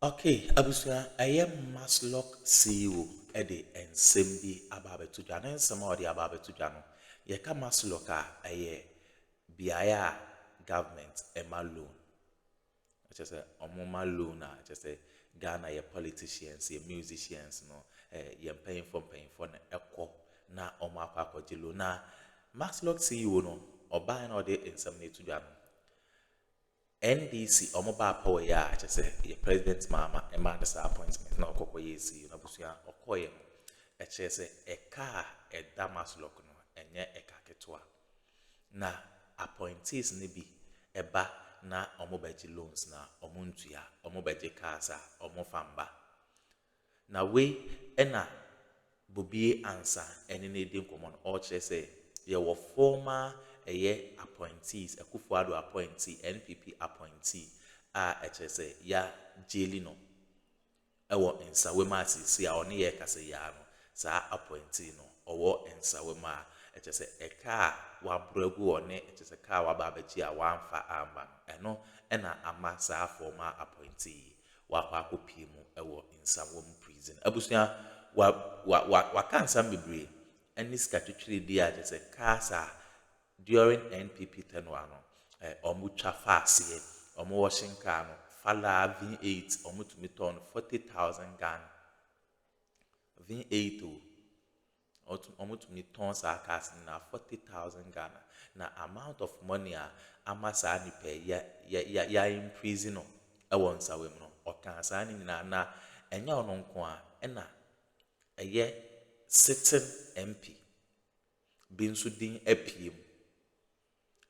Okay, abusua I am MASLOC CEO ede ensem bi ababetu dwa na ensem a ode ababetu dwa no ye ka MASLOC a eye biaya government ema loan. Just say omoma loan a just say Ghana ye politicians ye musicians no ye paying for na ekọ na omo akwakoje loan na MASLOC CEO no oba na ode ensem na etu dwa no NDC omoba power ya say the president Mahama emandis appointment na okoko yesi na busia okoye no say e car e MASLOC no enye eka ketwa na appointees ne bi eba na omobaji loans na omuntua omobaji casa omofamba na we ena bobie ansa ene ne din common all say ye were former appointees Akuffo Addo appointee NPP appointee say ya jeli no ewo NSAWAM asisi a oni ye kase ya no sa appointee no owo NSAWAM a say eka wa bregu one say ka wa babaji a wa amfa amba eno ena ama sa former appointee wa kwa kopi mu ewo NSAWAM prison abusia wa kansa bebre eni skatutri dia say kasa during NPP tenure no omu twafa ase omu washing car no fala V8 omu to meton 40,000 Ghana V8 omu to meton sa cars na 40,000 Ghana na amount of money amasa ni pe ya increase no e won NSAWAM no okansa ni na enya ono nko a na sitting MP binsu din apm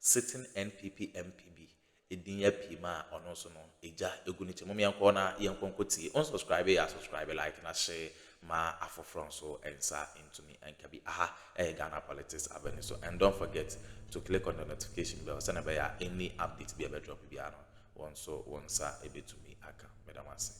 sitting NPP MPB edinya pima ono so no eja eguniche mom yanko na yankonkoti unsubscribe ya subscribe like na share ma afofron so ensa into me and kabi Ghana politics avenue so and don't forget to click on the notification bell so never any update be able drop biano onsa ebe to me aka medamase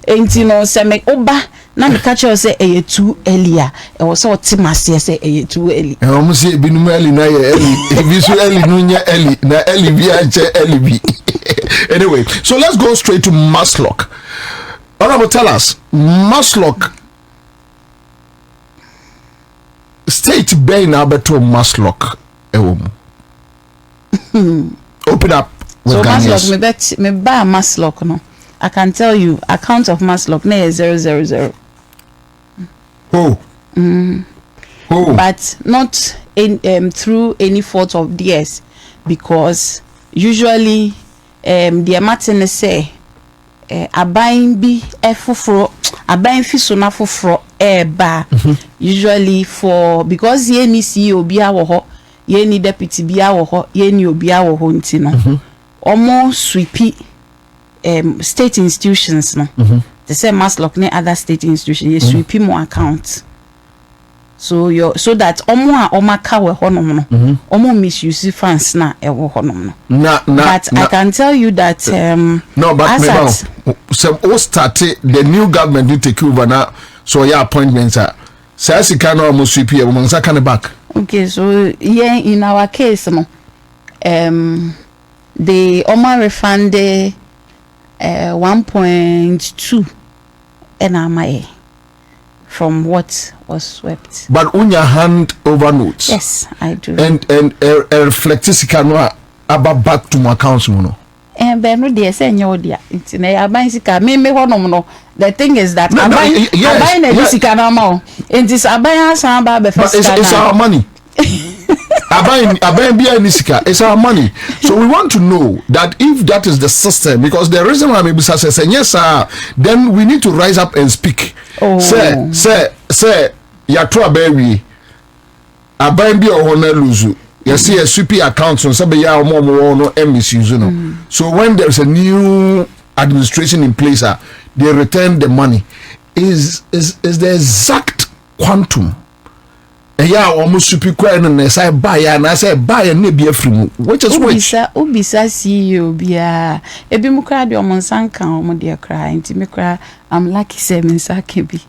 Entino se me oba na me catch you say eye too earlier e wo so timase say eye too early e o mo say binum early na ye early e bi so early no nya early na early bi a che early bi. Anyway, so let's go straight to MASLOC. Honorable, tell us MASLOC state bay na beto MASLOC e wo mu open up with so Ghanaians. MASLOC me buy MASLOC no I can tell you account of MASLOC na 000. Oh. Oh. But not in through any fault of theirs because usually the Martin say abayin bi efufro abayin fiso na fufro ba usually for because ye ni CEO bi awo ho ye ni deputy bi awo ho ye ni obi awo ho nti no omo sweepy state institutions no they say MASLOC ne other state institutions you sweepy more account so that omo ka we honom no omo misuse funds na e wo honom no but I can tell you that no but some all started the new government to take over now so your appointments are says you can almost sweep here we can back. Okay, so yeah, in our case no the omo refunded 1.2 NMI from what was swept. But on your hand over notes. Yes, I do. And reflectis canwa about back to my accounts no. And ben no dey say nyo dia. Nti na ya ban sika me honom no. The thing is that aban na sika na ma o. Nti aban asan ba be first. It's our money. Abayin bia ni sika, it's our money. So we want to know that if that is the system, because the reason why maybe says yes sir, then we need to rise up and speak. Oh. Say ya to abayi abayin bia o na lose. You see a sweepy account on say ya mo no misuse no. So when there's a new administration in place, they return the money. Is the exact quantum yeah, almost super quiet and I say buy and I say buy and maybe a free which is which Ubisa CEO bia ebi mu kra de omonsanka omo de kra nti me kra I'm lucky say me sakebi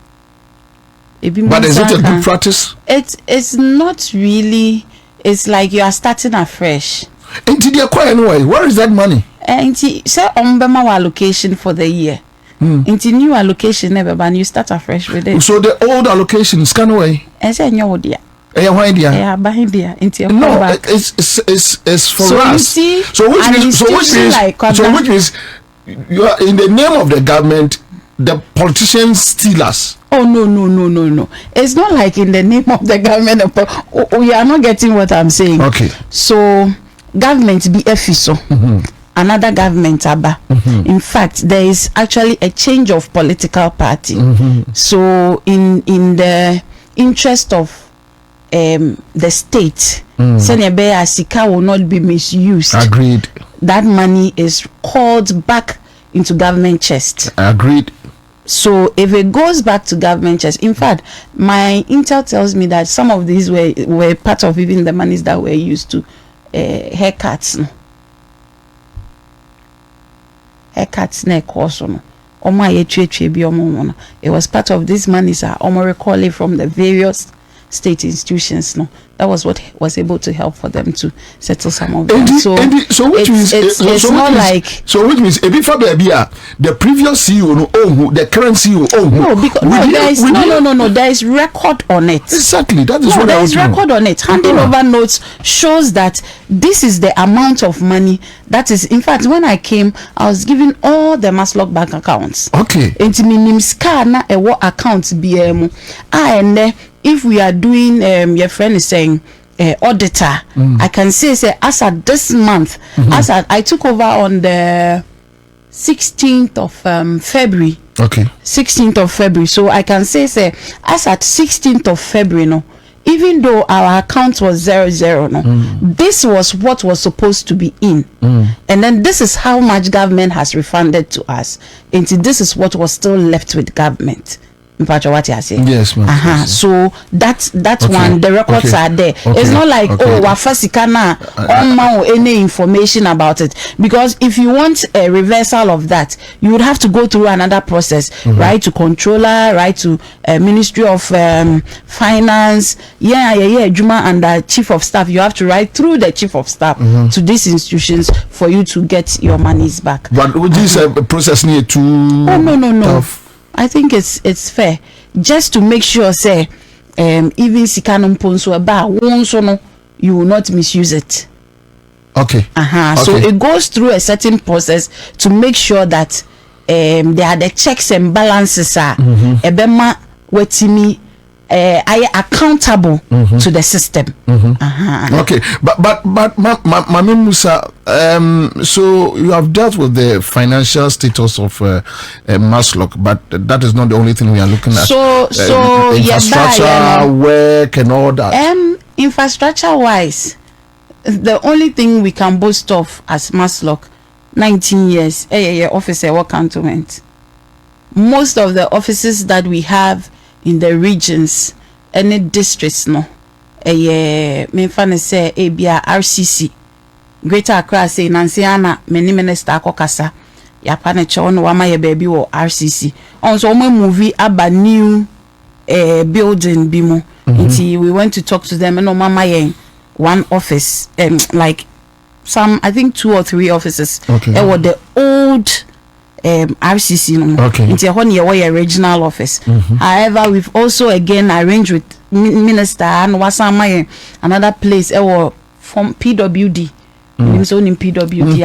ebi. But is it a good practice? It's not really. It's like you are starting afresh. Into the quiet anyway. Where is that money? Nti say ombema allocation for the year. Nti new allocation never ban you start afresh with it. So the old allocation scan away. I say nyo dia. Why dia? Yeah, behind dia. Nti no, it's for so us. You see, so which means you are in the name of the government. The politicians steal us. Oh no! It's not like in the name of the government. You are not getting what I'm saying. Okay. So government be effiso. Another government aba. In fact, there is actually a change of political party. So in the interest of the state, Senebe Sika will not be misused. Agreed. That money is called back into government chest. Agreed. So if it goes back to government chest, in fact, my intel tells me that some of these were part of even the monies that were used to haircuts. Haircuts ne course no. It was part of these monies are recall from the various state institutions. No, that was what was able to help for them to settle some of them. So which means it's not like which means the previous CEO the current CEO no, because there is record on it. Exactly, that is what there is record on it. Handing over notes shows that this is the amount of money that is. In fact, when I came, I was given all the MASLOC bank accounts. Okay. Enti minim ska na ewo account BM. And if we are doing your friend is saying auditor, I can say as at this month, as at I took over on the 16th of February. Okay. 16th of February. So I can say as at 16th of February, no, even though our account was 00, no, this was what was supposed to be in. And then this is how much government has refunded to us. And this is what was still left with government. What you are saying? Yes, ma'am. So that's okay. One. The records are there. Okay. It's not like wafasikana any information about it, because if you want a reversal of that, you would have to go through another process, right? To controller, right? To Ministry of Finance, Juma and the Chief of Staff. You have to write through the Chief of Staff to these institutions for you to get your monies back. But would this process need to? Oh no. Tough? I think it's fair, just to make sure even Sikanum Ponso no, you will not misuse it. Okay. So it goes through a certain process to make sure that there are the checks and balances are ebema wetimi I accountable to the system. Okay, but Mami Musa, so you have dealt with the financial status of MASLOC, but that is not the only thing we are looking at. So infrastructure, work, and all that. Infrastructure wise, the only thing we can boast of as MASLOC, 19 years, officer work cantonment. Most of the offices that we have in the regions, any districts, no, me fan say Abia RCC, Greater Accra say Nansiana, many minister akokasa, ya panecho no wama ye baby wo RCC. Also, my movie aba new building bimo. We went to talk to them, and no mama yen one office, like some, I think 2 or 3 offices. Okay. Were the old RCC no. Okay. Into a regional office. However, we've also again arranged with minister and wasama another place from PWD. So in PWD,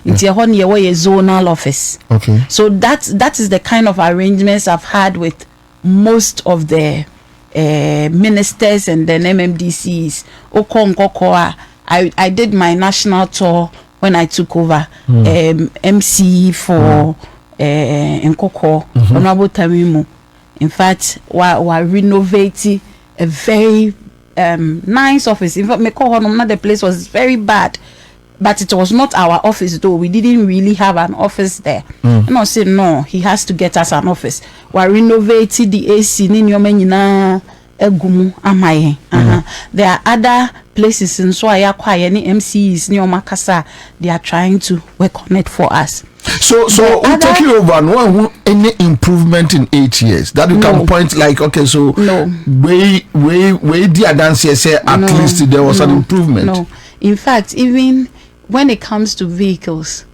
into a zonal office. Okay. So that is the kind of arrangements I've had with most of the ministers and then MMDCs. I did my national tour when I took over MC for Nkoko, Honorable Tamimu. In fact, we're renovating a very nice office. In fact, the place was very bad, but it was not our office though. We didn't really have an office there. And I said, no, he has to get us an office. We're renovating the AC. There are other places in so I acquire any MCs near Makasa. They are trying to work on it for us. So we taking over no any improvement in 8 years that you can point like okay, so we the dance say at least there was an improvement. No, in fact, even when it comes to vehicles,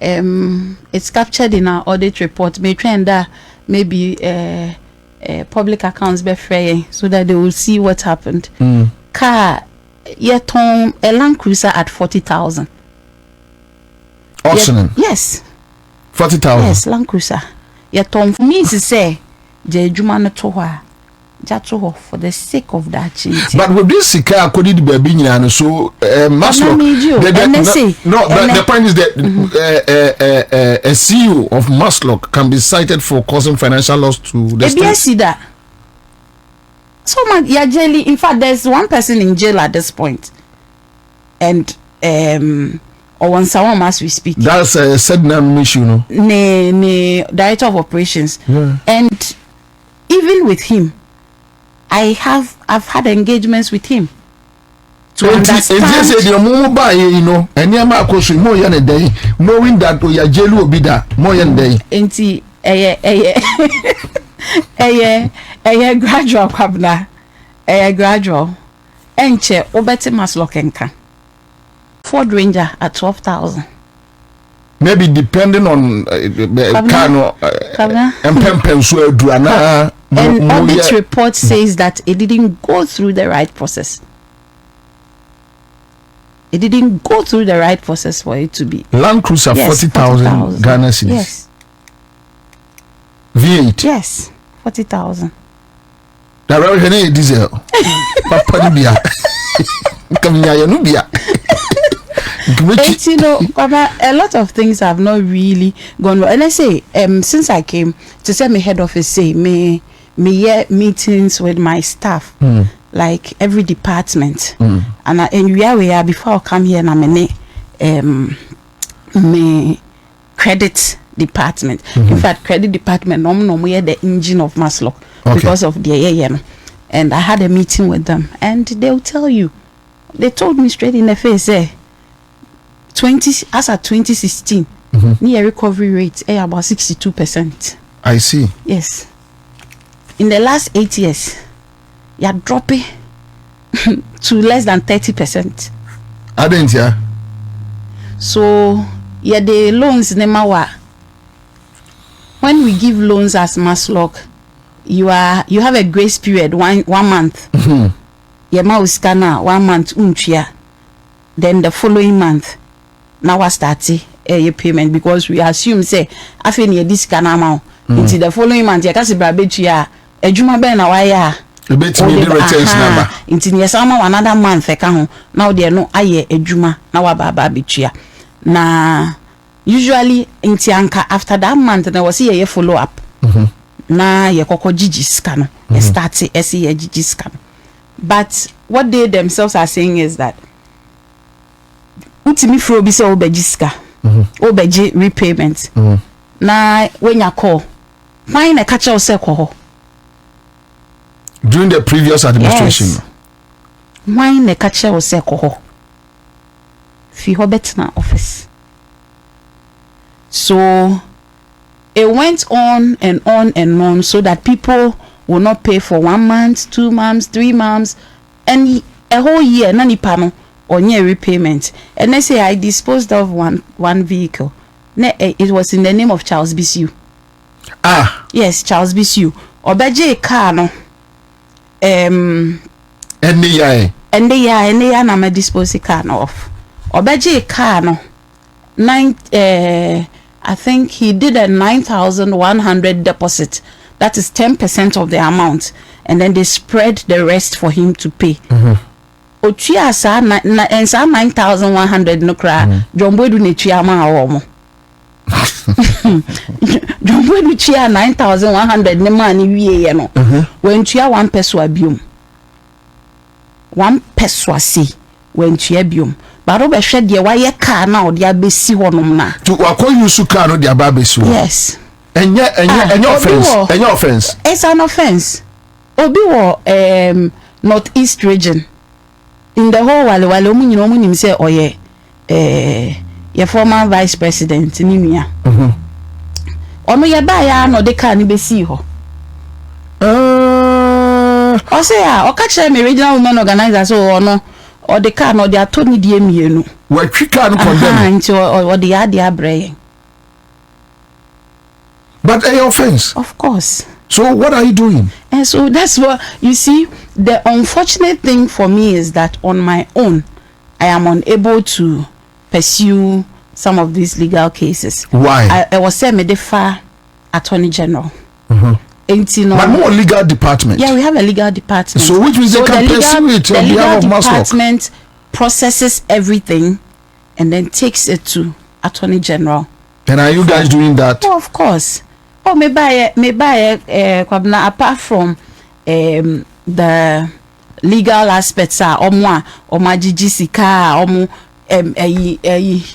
it's captured in our audit report. May trend that maybe public accounts be fair so that they will see what happened. Car yet a Land Cruiser at 40,000. Awesome. Yes. 40,000. Yes, Land Cruiser. Yet for me to say the Jumana Toha. For the sake of that change. But with this car could it be being so MASLOC? The point is that a CEO of MASLOC can be cited for causing financial loss to the state. See that. So man, yeah, jelly. In fact, there's one person in jail at this point, and or on NSAWAM as we speak. That's a Sednan issue, no? Ne director of operations, and even with him. I've had engagements with him to understand. You know, and more than day, knowing that we are jail will be that more than day. Enti gradual kwabna gradual enche obeti MASLOC enka Ford Ranger at 12,000. Maybe depending on Kano and so Duana. And audit report says that it didn't go through the right process. It didn't go through the right process for it to be. Land Cruiser, yes, 40,000 Ghana cedis. Yes. V8. Yes, 40,000. That revenue diesel. Papa Nubia. Kamya Nubia. You know, a lot of things have not really gone well. And I say, since I came to say my head office, say me meetings with my staff, like every department, and we are before I come here, and I'm me credit department. In fact, credit department, we are the engine of MASLOC because of the AAM. And I had a meeting with them, and they'll tell you, they told me straight in the face, as at 2016, near recovery rate about 62%. I see. Yes. In the last 8 years, you're dropping to less than 30%. I didn't hear. So, yeah, the loans nemawa. When we give loans as MASLOC, you have a grace period, one month. Yema uskana 1 month unchia. Then the following month. Now I start a payment because we assume say after near this can amount into the following month ya kasi brabetu ya ejuma be na wa ya bet me the returns number into near some another month ka ho now there no aye ejuma na wa baba betua na usually into anka after that month na was ye follow up na ye kokko gigi scan no start se ye gigi scan. But what they themselves are saying is that ultimi fro bi se obejiska obeji repayment na when you call why na catch us ko during the previous administration. Yes. Why na catch us ko fi hobetna office. So it went on and on and on so that people will not pay for 1 month, 2 months, 3 months, and a whole year nani pano or near repayment. And they say I disposed of one vehicle. It was in the name of Charles Bisu. Yes, Charles Bisu. Obeje car no. And the year na me dispose car no off. Obeje car no. I think he did a 9,100 deposit. That is 10% of the amount, and then they spread the rest for him to pay. Otua sa and sa 9,100 no kra. Jombo du ne tua ma awomo. Jombo du tua 9,100 ne ma ni wie ye no. When tua 1 peso abium. 1 peso asi when tua bium. Baro be hwe de wa ye car na o de abesi honom na. To akoyusu car no de ababesi. Yes. Any offense. It's an offense. Obi wo northeast region. In the whole wale omu nyina omu nim say oye your former vice president ni nua. Ono ye ba ya no de car ni besi ho. O say o ka kire me regional women organizer so ono o de car no de atoni die mienu. Wa twi car no condemn. Nti o de ya de abreye. But a offense. Of course. So what are you doing? And so that's what you see. The unfortunate thing for me is that on my own, I am unable to pursue some of these legal cases. Why? I was saying Medefa Attorney General. But more legal department. Yeah, we have a legal department. So which means they can pursue it on behalf of MASLOC. The legal department processes everything and then takes it to Attorney General. And are you guys doing that? Oh, of course. Oh, apart from the legal aspects are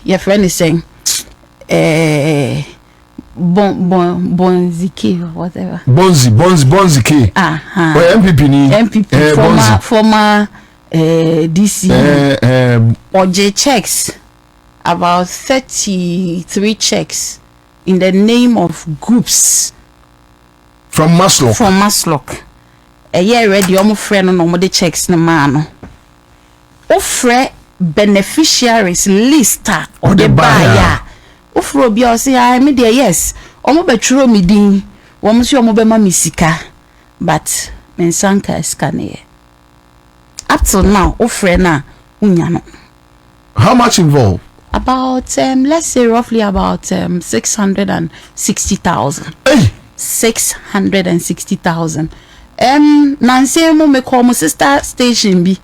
your friend is saying Bonzike, whatever. Bonzike. MPP, former DC. Oje checks, about 33 checks in the name of groups. From MASLOC. From MASLOC. A year ready, almost friend no more the checks no man. Offer beneficiaries list or the buyer. Ofro bia say I me there yes omo betro me din wo so omo be ma me sika but mensanka scanner up till now ofre na unya no. How much involved? About let's say roughly about 660,000. Hey, 660,000. Nancy mo me call my sister station bi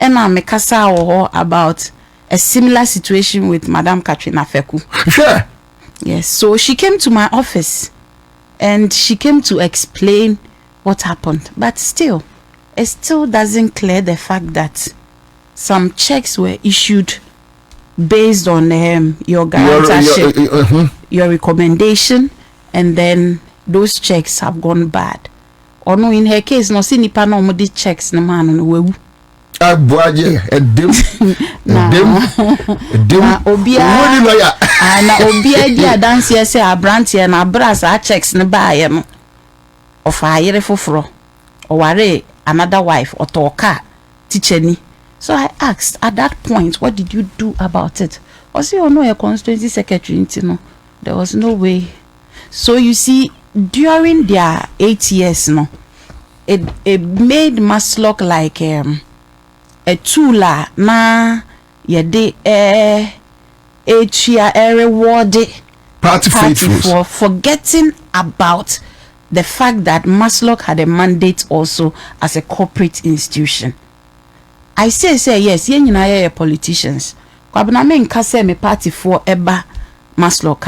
and I me kasa wo about a similar situation with Madam Katrina Feku. Sure. Yes, so she came to my office and she came to explain what happened. But still, it still doesn't clear the fact that some checks were issued based on your guarantorship, your recommendation, and then those checks have gone bad. Or no, in her case, no, see nipa no mo di checks no man no wewu. Abuaje edem obia na obia di adanse say abrantie na bras a checks ne baaye no of ayere foforo or ware another wife or talker teacher ni. So I asked at that point, what did you do about it? I say, oh no, a constituency secretary, no, there was no way. So you see, during their 8 years, no, it made MASLOC like a tool na yede reward party for forgetting about the fact that MASLOC had a mandate also as a corporate institution. I say yes, yen nyina politicians. Kwabena me nka say me party for eba MASLOC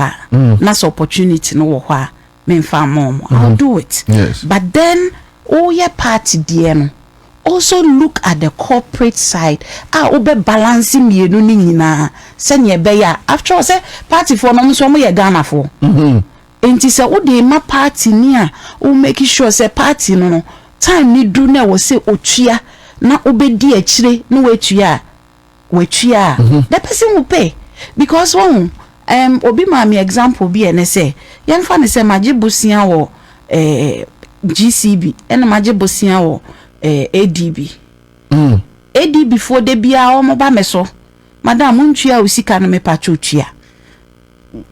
na opportunity no wo hwa me mfa mom. I'll do it. Yes. But then your party dear no also look at the corporate side. Obe balancing mienu ni nyina. Se ne be ya. After all say party for no so mo ye Ghana for. Enti se wo de ma party ni a o make sure say party no time ni do na wo say otwia na obedi achire no wetua the person will pay because one obi ma me example bi ene say yen fa ne say maje bosia wo GCB ene maje bosia wo ADB ADB for de bia o mo ba me so madam untua usika no me pa chotua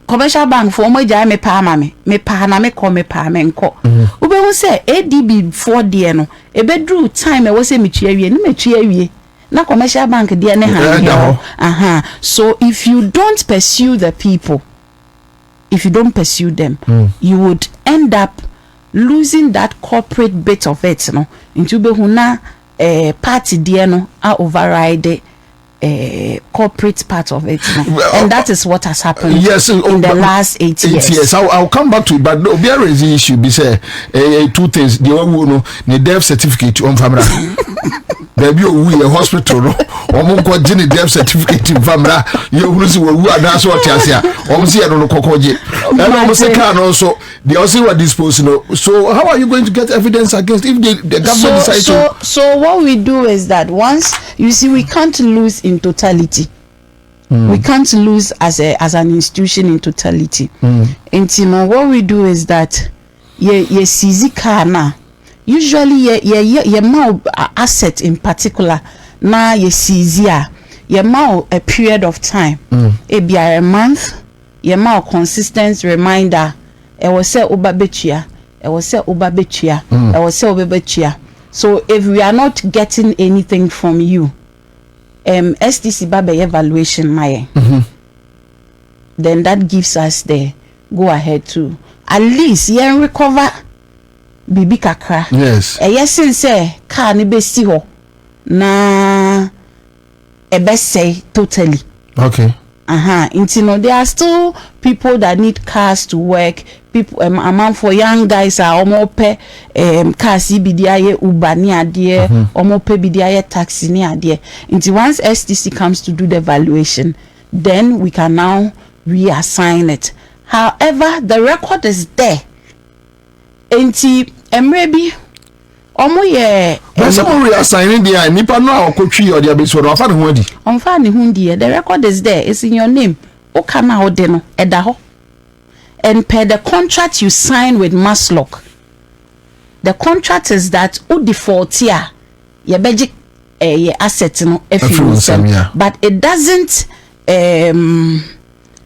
commercial bank for mo ja me pa ma me pa na me ko me pa me nko ube hu say ADB for de no e bedru time e wo say me tua wie ni me tua wie na commercial bank de ne ha so if you don't pursue the people, if you don't pursue them, you would end up losing that corporate bit of it no into be hu na party de no a override corporate part of it, and that is what has happened in the last 8 years. Yes, I'll come back to it, but be a raising issue. Be say two things. The one who know the death certificate on family. There be a hospital no. Omo ko gini death certificate in family. You who see who are that's what you say. Omo see I don't know kokoje. And omo say can also they also were disposed no. So how are you going to get evidence against if the government decides to? So what we do is that once you see we can't lose in totality. We can't lose as an institution in totality. And you know what we do is that ye seize car na usually ye ma asset in particular na ye seize ye ma a period of time. It be a month, ye ma consistent reminder was say oba betua, was say oba betua, was say oba betua. So if we are not getting anything from you, STC babe evaluation my then that gives us the go ahead to at least recover bibi kakra. Yes. Yes, say car ni be si ho na say totally. Okay. There are still people that need cars to work. People, amount for young guys are almost pay cars bidiaye Uber ni adie, almost pay bidiaye taxi ni adie. Until once STC comes to do the evaluation, then we can now reassign it. However, the record is there. Until maybe but some reassigning the nipa no akotwi or the abeso no afa ne ho adi. Onfa ne ho di. The record is there. It's in your name. O kana ode no eda ho. And per the contract you sign with MASLOC, the contract is that o default here ye beji ye asset no efi, but it doesn't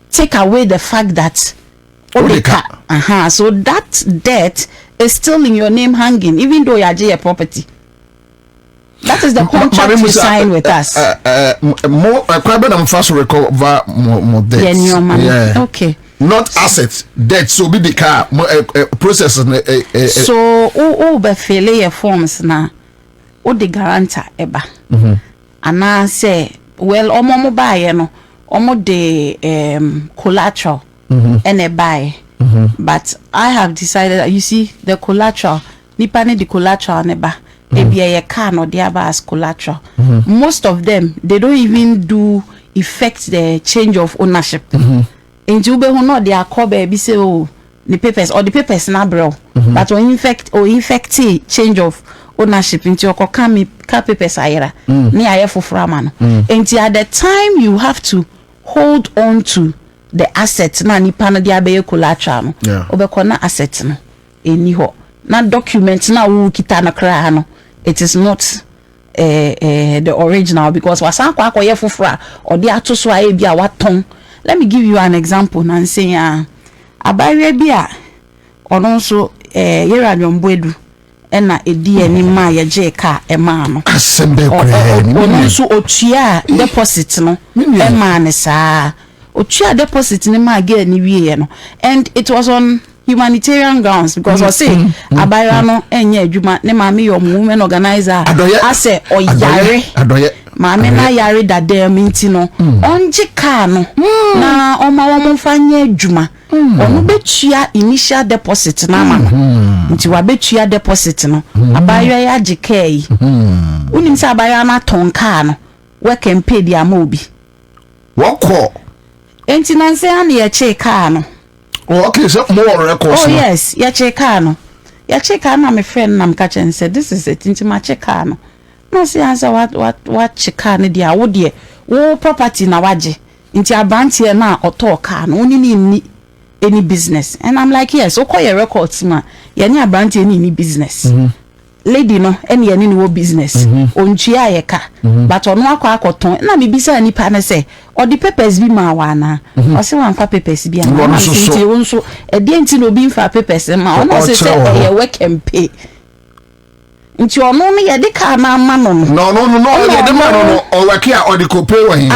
take away the fact that so that debt is still in your name hanging, even though you are your property. That is the contract you sign with us. More I'm fast to recover more debts. Yeah. Okay. Not assets, debt. So be the car process. So be fill your forms now. The guarantor eba. And I say, well, omo buy no, omo the collateral and a buy. But I have decided that, you see, the collateral, nipane the collateral neba, maybe a car no the as collateral. Most of them, they don't even do effect the change of ownership. In Jube who not they are called baby say oh the papers or the papers na bro. But when infect change of ownership into your car papers ayera ni aye fofora man. Until at the time you have to hold on to the assets na nipa na dia be collateral no obekọ na assets no eni ho na document na wo kita na kra no, it is not the original, because wasan kwa akoye fofora or the atoso aye bia waton. Let me give you an example. Nancy abaye bia ono so yera nyomboedu ena edi eni ma ye je ka ema no asembe kure ono so otua deposit no ema ne saa otua deposit ni ma ge ni wie no, and it was on humanitarian grounds, because I say abaye no enye adwuma ne ma me your women organizer ase oyare maame na yare dada minti no onje ka no na oma wo mfanye adwuma onu betua initial deposit na ma nti wa betua deposit no abaye ya gkai unim sa abaye na ton ka no we can pay the amobi woko enti nanse an ye che ka no. Okay, so more records. Oh yes, ya che ka no na my friend nam ka chen said this is it nti ma che ka no. No see answer what chika ne dia wo de wo property na waje nti abrantie na oto car no oni ni any business, and I'm like yes okoye records ma ye ni abrantie ni business lady no any ye ni wo business ontua ye ka but ono akoton na me bisa ni pa na say or the papers bi ma wa na o se wan fa papers bi na nti won so e de nti no bi fa papers ma ono se say ye work and pay. Nti ono no ye de ka na ma no ye de ma no o waki a o de ko pay wa hin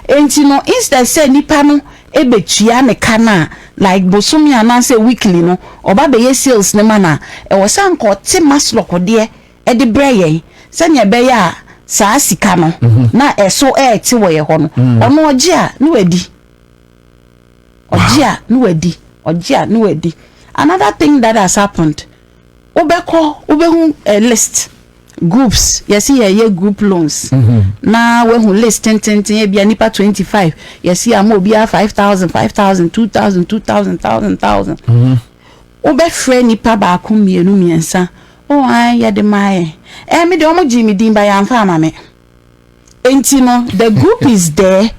nti no instead say nipa no ebetua ne ka na like bosomi ananse weekly no oba be ye sales ne mana e wo san ko te MASLOC de e de breye sanya be ya saa sika no na eso ti wo ye ho no ono oje a no wadi. Another thing that has happened, obehu a list groups, yes ye group loans na we hu list 10 e bia nipa 25, yes ya mo bia 5,000 2,000 obefre nipa ba ko mienu miensa o an ye de mai me de omo jimi din ba ya mfa amame enti no the group is there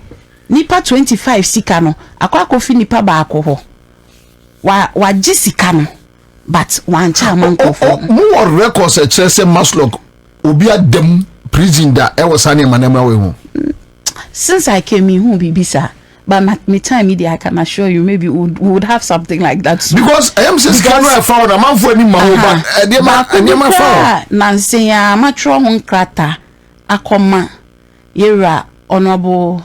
nipa 25 sika no akwakofi nipa ba ko ho wa jisika no but one chairman more records a chese MASLOC obi adem prison da e was any manema we hu since I came in who be bisa But my time media, I can assure you, maybe we would have something like that soon. Because I am saying I found a man for any man, but found Nancy, Matro Hunkrata, Akroma, Yera, Honorable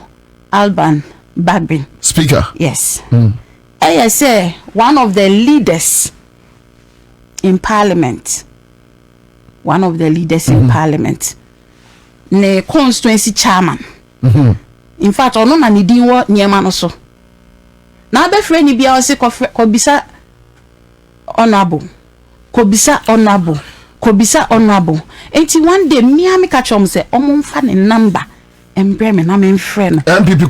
Alban Bagbin. Speaker. Yes. I say one of the leaders in Parliament. One of the leaders in Parliament. Ne constituency chairman. In fact, ono na nidi wo nyema no so. Na be frɛ ni bia o se kobisa honorable. Kobisa honorable. Enti one day me am ka chom se omo mfa ne number embre me na me mfrɛ no. NPP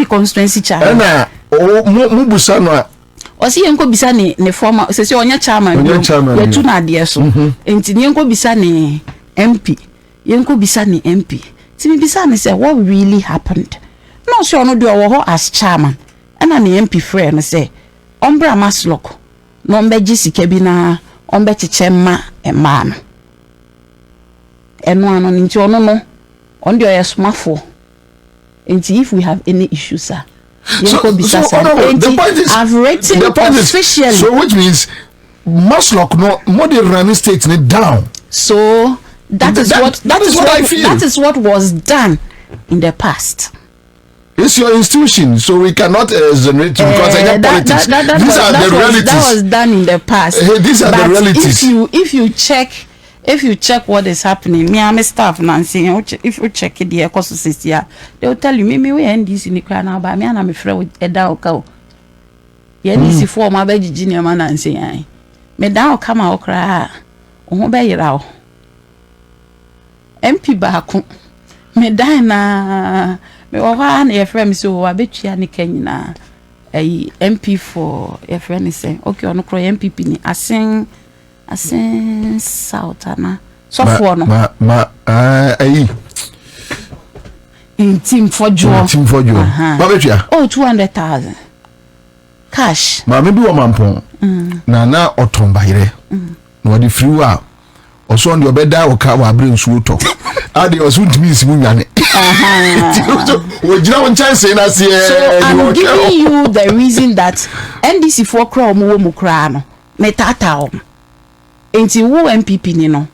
constituency chairman. Na mu busa no o si yenko bisa ne former se onya chairman. Yetu na ade so. Enti yenko bisa ne MP. Yenko bisa ne MP. Timi bisa me say what really happened. No sure no do wo as chairman. And an MP friend say ombra MASLOC no mbeji sika bi na ombe chichema e man. Eno ano nti ono no on the smafo. Nti if we have any issues sir. The point is I've written officially. So which means MASLOC no more the running state down. So that is what I feel. That is what was done in the past. It's your institution, so we cannot generate because I get politics. These are the realities. That was done in the past. These are the realities. If you check what is happening, me and my staff Nancy, if you check it, the ecosystem, they will tell you, me we end this in the crown now, but me and I'm afraid with Addo cow. Yeah, this is for my baby junior man Nancy. Me down come out cry. Oh, be raw. MP baako me dan na me wo ha na ye frem so abetua ne kanyina ai MP for ye frem ne say okay ono kro MPP ni asen south ana so for no ai in team for jo ba betua 200,000 cash ma me bi wo mampon na otomba yire no di free wa also on the obeda o ka wa bring nsuo to ade also ntimi nsimu nwane we jina won chance na se so I'm giving you the reason that NDC for kra omo wo mu kra no metata o enti wo MPP ni no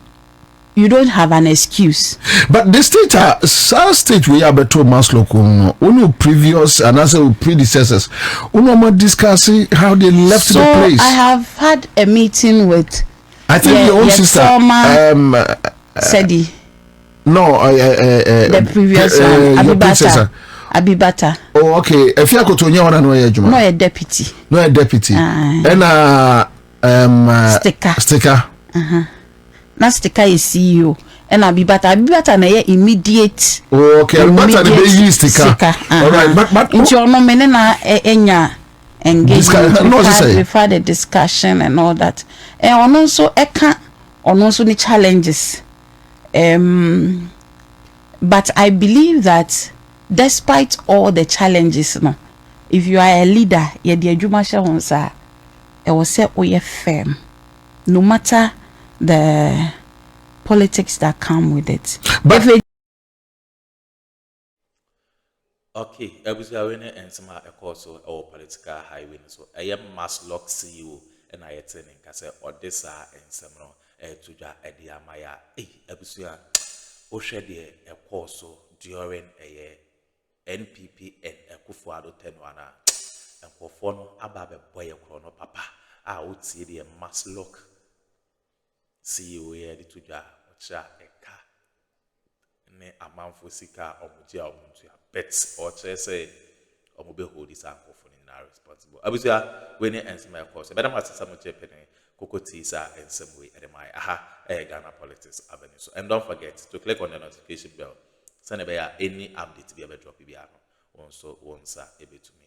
you don't have an excuse. But the state we have to MASLOC no previous and also predecessors more discussing how they left the place. I have had a meeting with I think your own sister Sedi. No, the previous Abibata. Oh, okay. If you go to Nyawana, no, no, a deputy. No, a deputy. And sticker. Na sticker is CEO. And Abibata na immediate. Oh, okay. Abibata the sticker. All right, but in your no menena enya engagement. We've had a discussion and all that. And also the challenges. But I believe that despite all the challenges, no, if you are a leader, you de adwuma hye ho nsa, e wo se oye firm, no matter the politics that come with it. But okay, ebusia we ne ensema e course so our political highway so I am MASLOC CEO and I attend nka say odisa ensem no tuja edi amaya ebusia o hwe de e course so during NPP and Akuffo Addo tenwana enkofo no aba be boy kro no papa a o tie de MASLOC CEO ye de tuja ocha eka ne amanfo sika omuji a omuntu bet or say omobe hold this Akuffo in now responsible abusia we ne ensema course better master some chepe Coco Tisa and some way at my Ghana Politics Avenue. So, and don't forget to click on the notification bell. Send any update to be able to drop also once able to me.